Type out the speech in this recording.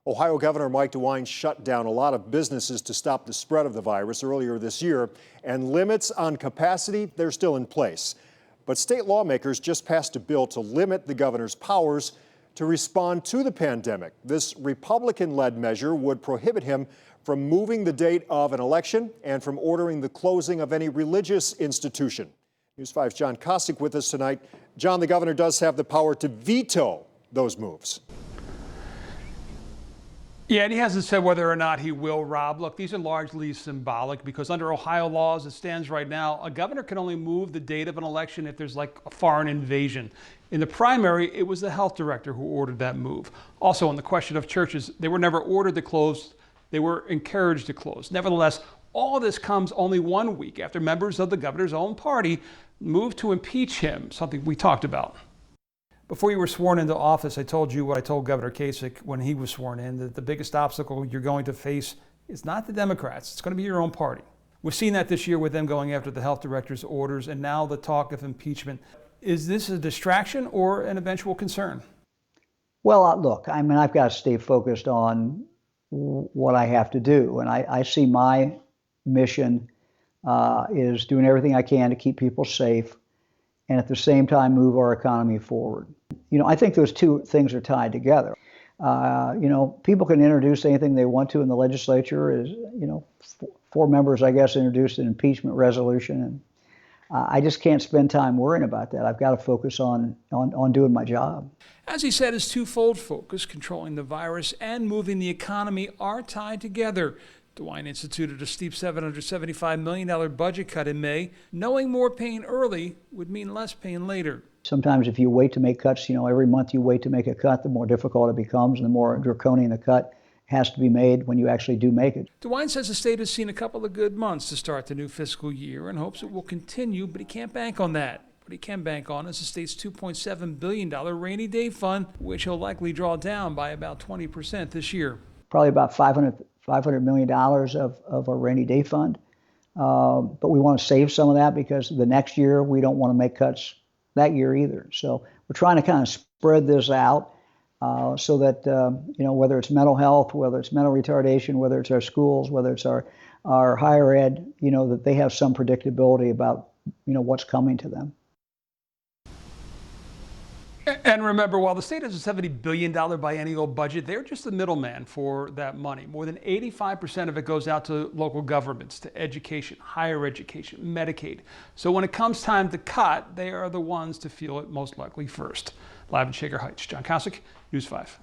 Ohio Governor Mike DeWine shut down a lot of businesses to stop the spread of the virus earlier this year, and limits on capacity, they're still in place. But state lawmakers just passed a bill to limit the governor's powers to respond to the pandemic. This Republican-led measure would prohibit him from moving the date of an election and from ordering the closing of any religious institution. News 5's John Kosick with us tonight. John, the governor does have the power to veto those moves. Yeah, and he hasn't said whether or not he will, Rob. Look, these are largely symbolic because under Ohio law, as it stands right now, a governor can only move the date of an election if there's like a foreign invasion. In the primary, it was the health director who ordered that move. Also, on the question of churches, they were never ordered to close. They were encouraged to close. Nevertheless, all of this comes only 1 week after members of the governor's own party moved to impeach him, something we talked about. Before you were sworn into office, I told you what I told Governor Kasich when he was sworn in, that the biggest obstacle you're going to face is not the Democrats, it's going to be your own party. We've seen that this year with them going after the health director's orders and now the talk of impeachment. Is this a distraction or an eventual concern? Well, look, I mean, I've got to stay focused on what I have to do. And I see my mission is doing everything I can to keep people safe and at the same time move our economy forward. You know, I think those two things are tied together. You know, people can introduce anything they want to in the legislature. As you know, 4 members, I guess, introduced an impeachment resolution, and I just can't spend time worrying about that. I've got to focus on doing my job. As he said, his twofold focus, controlling the virus and moving the economy, are tied together. DeWine instituted a steep $775 million budget cut in May, knowing more pain early would mean less pain later. Sometimes if you wait to make cuts, you know, every month you wait to make a cut, the more difficult it becomes and the more draconian the cut has to be made when you actually do make it. DeWine says the state has seen a couple of good months to start the new fiscal year and hopes it will continue, but he can't bank on that. What he can bank on is the state's $2.7 billion rainy day fund, which he'll likely draw down by about 20% this year. Probably about $500 million of a rainy day fund. But we want to save some of that because the next year we don't want to make cuts that year either. So we're trying to kind of spread this out so that, you know, whether it's mental health, whether it's mental retardation, whether it's our schools, whether it's our higher ed, you know, that they have some predictability about, you know, what's coming to them. And remember, while the state has a $70 billion biennial budget, they're just the middleman for that money. More than 85% of it goes out to local governments, to education, higher education, Medicaid. So when it comes time to cut, they are the ones to feel it most likely first. Live in Shaker Heights, John Kosick, News 5.